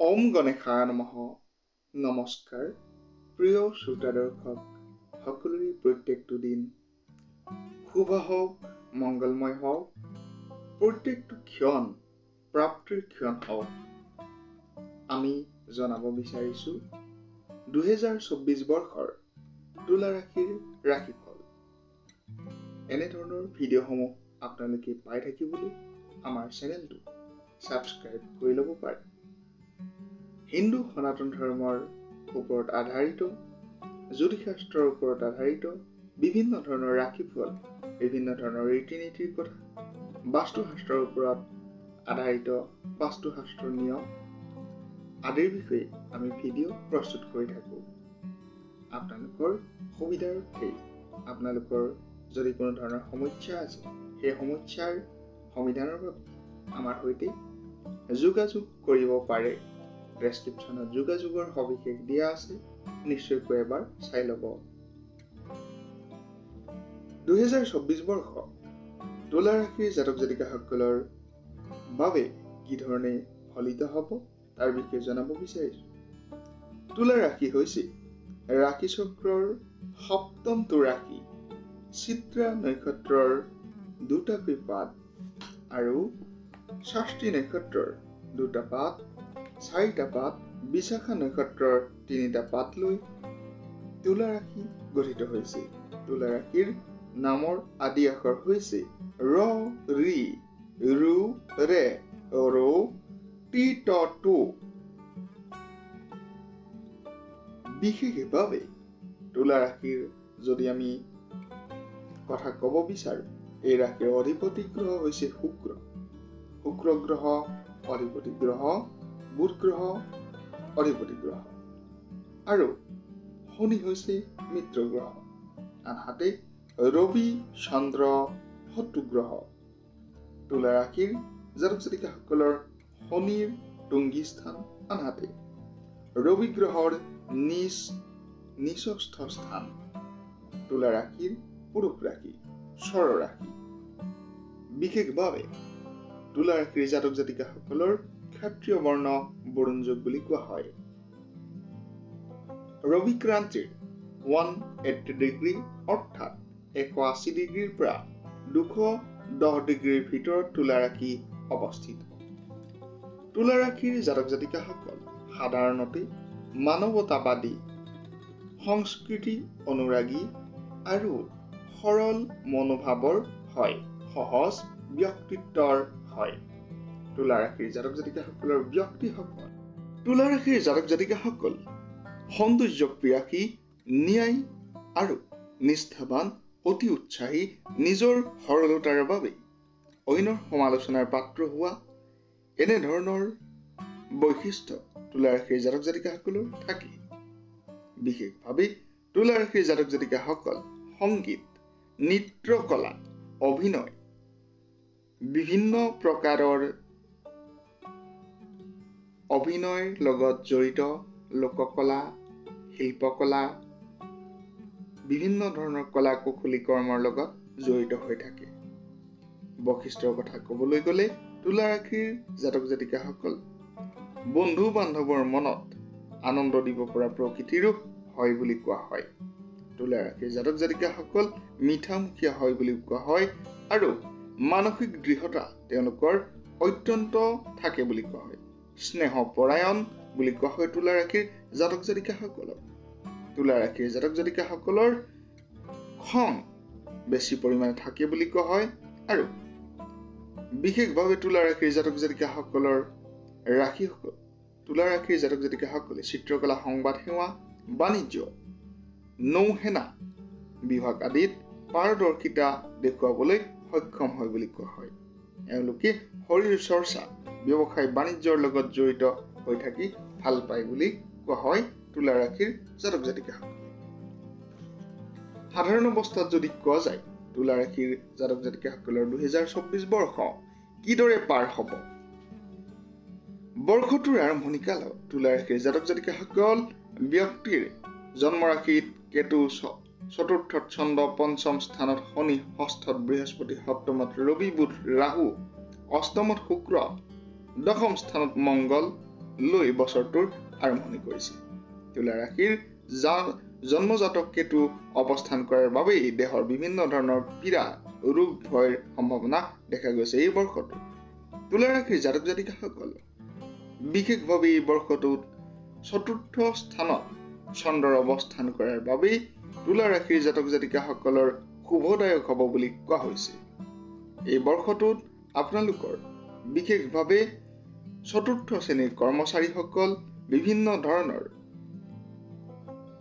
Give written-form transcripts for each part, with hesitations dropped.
ওম গণেশায় নমঃ। নমস্কাৰ প্ৰিয় শ্ৰোতা দৰ্শক সকলোৰে প্ৰত্যেকটো দিন শুভ হওক, মংগলময় হওক, প্ৰত্যেকটো ক্ষণ প্ৰাপ্তিৰ ক্ষণ হওক। আমি জনাব বিচাৰিছো 2024 বৰ্ষৰ তুলা ৰাশিৰ ৰাশিফল। এনেধৰণৰ ভিডিঅ'সমূহ আপোনালোকে পাই থাকিবলৈ আমাৰ চেনেলটো ছাবস্ক্ৰাইব কৰি ল'ব পাৰে। হিন্দু সনাতন ধৰ্মৰ ওপৰত আধাৰিত, জ্যোতিষশাস্ত্ৰৰ ওপৰত আধাৰিত বিভিন্ন ধৰণৰ ৰাশিফল, বিভিন্ন ধৰণৰ ৰীতি নীতিৰ কথা, বাস্তুশাস্ত্ৰৰ ওপৰত আধাৰিত বাস্তুশাস্ত্ৰৰ নিয়ম আদিৰ বিষয়ে আমি ভিডিঅ' প্ৰস্তুত কৰি থাকোঁ। আপোনালোকৰ সুবিধাৰ্থে আপোনালোকৰ যদি কোনো ধৰণৰ সমস্যা আছে, সেই সমস্যাৰ সমাধানৰ বাবে আমাৰ সৈতে যোগাযোগ কৰিব পাৰে। ডেছক্ৰিপশ্যনত যোগাযোগৰ সবিশেষ দিয়া আছে, নিশ্চয়কৈ এবাৰ চাই ল'ব। 2024 বৰ্ষ তুলা ৰাশিৰ জাতক জাতিকাসকলৰ বাবে কি ধৰণে ফলিত হ'ব তাৰ বিষয়ে জনাব বিচাৰিছোঁ। তুলা ৰাশি হৈছে ৰাশি চক্ৰৰ সপ্তমটো ৰাশি। চিত্ৰা নক্ষত্ৰৰ দুটাকৈ পাত আৰু ষষ্ঠী নক্ষত্ৰৰ দুটা পাত, চাৰিটা পাত, বিশাখা নক্ষত্ৰৰ তিনিটা পাত লৈ তুলা ৰাশি গঠিত হৈছে। তুলা ৰাশিৰ নামৰ আদি আখৰ হৈছে ৰ, ৰি, ৰু, ৰে, ৰো, টি, ট, টু। বিশেষভাৱে তুলা ৰাশিৰ যদি আমি কথা ক'ব বিচাৰো, এই ৰাশিৰ অধিপতি গ্ৰহ হৈছে শুক্ৰ। শুক্ৰ গ্ৰহ অধিপতি গ্ৰহ, বুধ গ্ৰহ অধিপতি গ্ৰহ আৰু শনি হৈছে মিত্ৰ গ্ৰহ। আনহাতে ৰবি, চন্দ্ৰ শত্ৰু গ্ৰহ। তুলা ৰাশিৰ জাতক জাতিকাসকলৰ শনিৰ তুংগী স্থান, আনহাতে ৰবি গ্ৰহৰ নিচস্থ স্থান। তুলা ৰাশিৰ পুৰুষ ৰাশি, স্বৰ ৰাশি। বিশেষভাৱে তুলা ৰাশিৰ জাতক জাতিকাসকলৰ ক্ষত্ৰিয় বৰ্ণ বৰুণ যোগ বুলি কোৱা হয়। ৰবি ক্ৰান্তিৰ 180 ডিগ্ৰী অৰ্থাৎ 180 ডিগ্ৰীৰ পৰা 210 ডিগ্ৰীৰ ভিতৰত তুলা ৰাশি অৱস্থিত। তুলা ৰাশিৰ জাতক জাতিকাসকল সাধাৰণতে মানৱতাবাদী, সংস্কৃতি অনুৰাগী আৰু সৰল মনোভাৱৰ হয়, সহজ ব্যক্তিত্বৰ হয়। তুলা ৰাশিৰ জাতক জাতিকাসকলৰ ব্যক্তিসকল তুলা ৰাশিৰ জাতক জাতিকাসকল সৌন্দৰ্যপ্ৰিয়াসী, ন্যায় আৰু নিষ্ঠাবান, অতি উৎসাহী, নিজৰ সৰলতাৰ বাবে অন্যৰ সমালোচনাৰ পাত্ৰ হোৱা, এনেধৰণৰ বৈশিষ্ট্য তুলা ৰাশিৰ জাতক জাতিকাসকলৰ থাকে। বিশেষভাৱে তুলা ৰাশিৰ জাতক জাতিকাসকল সংগীত, নৃত্যকলা, অভিনয়, বিভিন্ন প্ৰকাৰৰ অভিনয়ৰ লগত জড়িত লোককলা, শিল্পকলা, বিভিন্ন ধৰণৰ কলা কৌশলী কৰ্মৰ লগত জড়িত হৈ থাকে। বৈশিষ্ট্যৰ কথা ক'বলৈ গ'লে তুলা ৰাশিৰ জাতক জাতিকাসকল বন্ধু বান্ধৱৰ মনত আনন্দ দিব পৰা প্ৰকৃতিৰো হয় বুলি কোৱা হয়। তুলা ৰাশিৰ জাতক জাতিকাসকল মিঠামুখীয়া হয় বুলি কোৱা হয় আৰু মানসিক দৃঢ়তা তেওঁলোকৰ অত্যন্ত থাকে বুলি কোৱা হয়। স্নেহ পৰায়ণ বুলি কোৱা হয় তুলা ৰাশিৰ জাতক জাতিকাসকলক। তুলা ৰাশিৰ জাতক জাতিকাসকলৰ খং বেছি পৰিমাণে থাকে বুলি কোৱা হয় আৰু বিশেষভাৱে তুলা ৰাশিৰ জাতক জাতিকাসকলৰ তুলা ৰাশিৰ জাতক জাতিকাসকলে চিত্ৰকলা, সংবাদ সেৱা, বাণিজ্য, নৌসেনা বিভাগ আদিত পাৰদৰ্শিতা দেখুৱাবলৈ সক্ষম হয় বুলি কোৱা হয়। এওঁলোকে শৰীৰ চৰ্চা, ব্যৱসায় বাণিজ্যৰ লগত জড়িত হৈ থাকি ভাল পায় বুলি কোৱা হয় তুলা ৰাশিৰ জাতক জাতিকাসকলে। সাধাৰণ অৱস্থাত যদি কোৱা যায় তুলা ৰাশিৰ জাতক জাতিকাসকলৰ 2024 বৰ্ষ কিদৰে পাৰ হ'ব। বৰ্ষটোৰ আৰম্ভণি কালত তুলা ৰাশিৰ জাতক জাতিকাসকল ব্যক্তিৰ জন্ম ৰাশিত কেতু, চতুৰ্থত চন্দ্ৰ, পঞ্চম স্থানত শনি, ষষ্ঠত বৃহস্পতি, সপ্তমত ৰবি, বুধ, ৰাহু, অষ্টমত শুক্ৰ, দশম স্থানত মংগল, লৈ বছৰটোৰ আৰম্ভণি কৰিছে। তুলা ৰাশিৰ জন্মজাতক কেতু অৱস্থান কৰাৰ বাবেই দেহৰ বিভিন্ন ধৰণৰ পীড়া ৰোগ ভয়ৰ সম্ভাৱনা দেখা গৈছে এই বৰ্ষটো। তুলা ৰাশিৰ জাতক জাতিকাসকল বিশেষভাৱে এই বৰ্ষটোত চতুৰ্থ স্থানত চন্দ্ৰৰ অৱস্থান কৰাৰ বাবেই তুলা ৰাশিৰ জাতক জাতিকাসকলৰ শুভদায়ক হ'ব বুলি কোৱা হৈছে। এই বৰ্ষটোত আপোনালোকৰ বিশেষভাৱে চতুৰ্থ শ্ৰেণীৰ কৰ্মচাৰীসকল, বিভিন্ন ধৰণৰ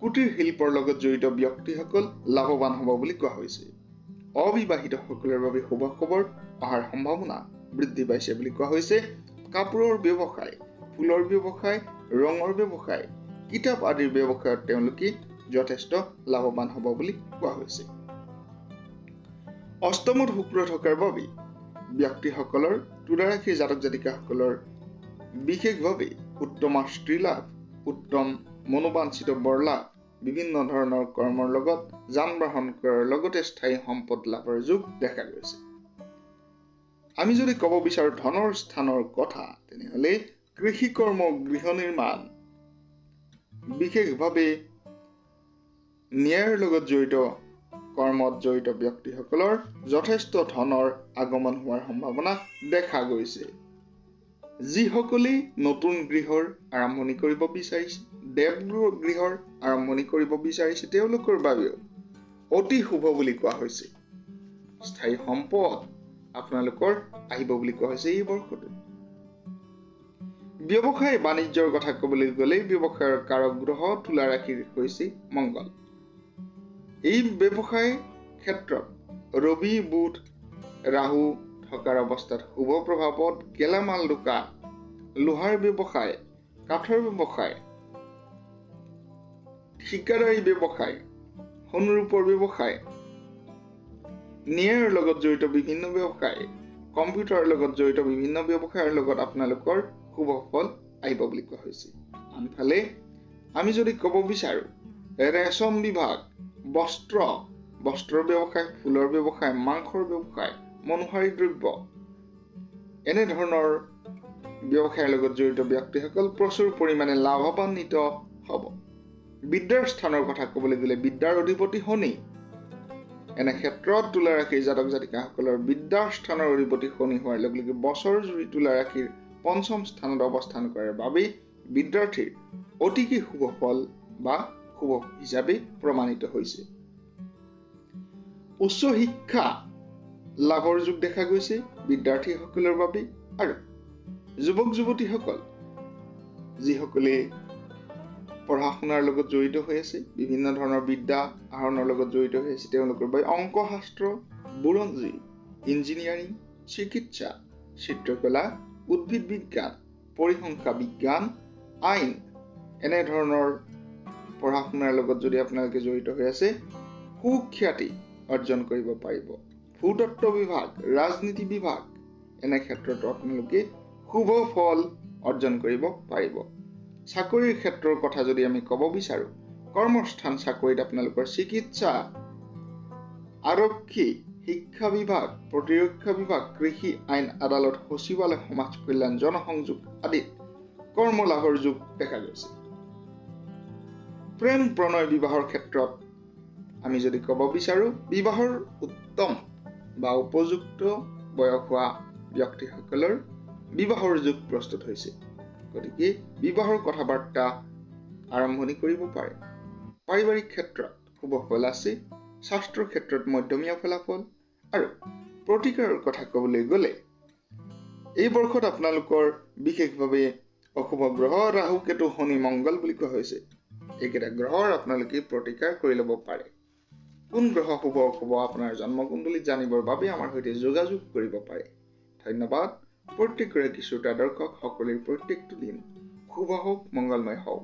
কুটিৰ শিল্পৰ লগত জড়িত ব্যক্তিসকল লাভৱান হ'ব বুলি কোৱা হৈছে। অবিবাহিতসকলৰ বাবে শুভ খবৰ অহাৰ সম্ভাৱনা বৃদ্ধি পাইছে বুলি কোৱা হৈছে। কাপোৰৰ ব্যৱসায়, ফুলৰ ব্যৱসায়, ৰঙৰ ব্যৱসায়, কিতাপ আদিৰ ব্যৱসায়ত তেওঁলোকে যথেষ্ট লাভৱান হ'ব বুলি কোৱা হৈছে। অষ্টমত শুক্ৰ থকাৰ বাবে ব্যক্তিসকলৰ তুলা ৰাশিৰ জাতক জাতিকাসকলৰ বিশেষভাৱে উত্তম স্ত্ৰী লাভ, উত্তম মনোবাঞ্ছিত বৰ লাভ, বিভিন্ন ধৰণৰ কৰ্মৰ লগত যান বাহন কৰাৰ লগতে স্থায়ী সম্পদ লাভৰ যোগ দেখা গৈছে। আমি যদি ক'ব বিচাৰো ধনৰ স্থানৰ কথা, তেনেহলে কৃষি কৰ্ম, গৃহ নিৰ্মাণ, বিশেষভাৱে ন্যায়ৰ লগত জড়িত কৰ্মত জড়িত ব্যক্তিসকলৰ যথেষ্ট ধনৰ আগমন হোৱাৰ সম্ভাৱনা দেখা গৈছে। যিসকলে নতুন গৃহৰ আৰম্ভণি কৰিব বিচাৰিছে, দেৱগৃহৰ আৰম্ভণি কৰিব বিচাৰিছে, তেওঁলোকৰ বাবেও অতি শুভ বুলি কোৱা হৈছে। স্থায়ী সম্পদ আপোনালোকৰ আহিব বুলি কোৱা হৈছে এই বৰ্ষটো। ব্যৱসায় বাণিজ্যৰ কথা ক'বলৈ গ'লে ব্যৱসায়ৰ কাৰক গ্ৰহ তুলা ৰাশিৰ হৈছে মংগল। এই ব্যৱসায় ক্ষেত্ৰত ৰবি, বুধ, ৰাহু থকাৰ অৱস্থাত শুভ প্ৰভাৱত গেলামাল দোকান, লোহাৰ ব্যৱসায়, কাঠৰ ব্যৱসায়, ঠিকাদাৰী ব্যৱসায়, সোণ-ৰূপৰ ব্যৱসায়, ন্যায়ৰ লগত জড়িত বিভিন্ন ব্যৱসায়, কম্পিউটাৰৰ লগত জড়িত বিভিন্ন ব্যৱসায়ৰ লগত আপোনালোকৰ শুভ ফল আহিব বুলি কোৱা হৈছে। আনফালে আমি যদি ক'ব বিচাৰো ৰেচম বিভাগ, বস্ত্ৰৰ ব্যৱসায়, ফুলৰ ব্যৱসায়, মাংসৰ ব্যৱসায়, মনোহাৰী দ্ৰব্য, এনেধৰণৰ ব্যৱসায়ৰ লগত জড়িত ব্যক্তিসকল প্ৰচুৰ পৰিমাণে লাভান্বিত হ'ব। বিদ্যাৰ স্থানৰ কথা ক'বলৈ গ'লে বিদ্যাৰ অধিপতি শনি। এনে ক্ষেত্ৰত তুলা ৰাশিৰ জাতক জাতিকাসকলৰ বিদ্যাৰ স্থানৰ অধিপতি শনি হোৱাৰ লগে লগে বছৰ জুৰি তুলা ৰাশিৰ পঞ্চম স্থানত অৱস্থান কৰাৰ বাবেই বিদ্যাৰ্থীৰ অতিকে শুভ ফল বা শুভ হিচাপে প্ৰমাণিত হৈছে। উচ্চ শিক্ষা লাভৰ যোগ দেখা গৈছে বিদ্যাৰ্থীসকলৰ বাবে। আৰু যুৱক যুৱতীসকল যিসকলে পঢ়া শুনাৰ লগত জড়িত হৈ আছে, বিভিন্ন ধৰণৰ বিদ্যা আহৰণৰ লগত জড়িত হৈ আছে, তেওঁলোকৰ বাবে অংক শাস্ত্ৰ, বুৰঞ্জী, ইঞ্জিনিয়াৰিং, চিকিৎসা, চিত্ৰকলা, উদ্ভিদ বিজ্ঞান, পৰিসংখ্যা বিজ্ঞান, আইন এনেধৰণৰ পঢ়া শুনাৰ লগত যদি আপোনালোকে জড়িত হৈ আছে, সুখ্যাতি অৰ্জন কৰিব পাৰিব। ভূতত্ত্ব বিভাগ, ৰাজনীতি বিভাগ এনে ক্ষেত্ৰত আপোনালোকে শুভ ফল অৰ্জন কৰিব পাৰিব। চাকৰিৰ ক্ষেত্ৰৰ কথা যদি আমি ক'ব বিচাৰো, কৰ্মস্থান চাকৰিত আপোনালোকৰ চিকিৎসা, আৰক্ষী, শিক্ষা বিভাগ, প্ৰতিৰক্ষা বিভাগ, কৃষি, আইন, আদালত, সচিবালয়, সমাজ কল্যাণ, জনসংযোগ আদিত কৰ্ম লাভৰ যোগ দেখা গৈছে। প্ৰেম প্ৰণয় বিবাহৰ ক্ষেত্ৰত আমি যদি ক'ব বিচাৰো, বিবাহৰ উত্তম বা উপযুক্ত বয়স হোৱা ব্যক্তিসকলৰ বিবাহৰ যোগ প্ৰস্তুত হৈছে। গতিকে বিবাহৰ কথা বাৰ্তা আৰম্ভণি কৰিব পাৰে। পাৰিবাৰিক ক্ষেত্ৰত শুভ ফল আছে, স্বাস্থ্যৰ ক্ষেত্ৰত মধ্যমীয়া ফলাফল। আৰু প্ৰতিকাৰৰ কথা ক'বলৈ গ'লে এই বৰ্ষত আপোনালোকৰ বিশেষভাৱে অশুভ গ্ৰহ ৰাহু, কেতু, শনি, মংগল বুলি কোৱা হৈছে। এইকেইটা গ্ৰহৰ আপোনালোকে প্ৰতিকাৰ কৰি ল'ব পাৰে। কোন গ্ৰহ শুভ অশুভ আপোনাৰ জন্মকুণ্ডলীত জানিবৰ বাবে আমাৰ সৈতে যোগাযোগ কৰিব পাৰে। ধন্যবাদ। প্ৰত্যেকগৰাকী শ্ৰোতা দৰ্শক সকলোৰে প্ৰত্যেকটো দিন শুভ হওক, মংগলময় হওক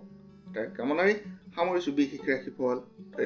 তাৰ কামনাৰে সামৰিছো বিশেষ ৰাশিফল। ধন্যবাদ।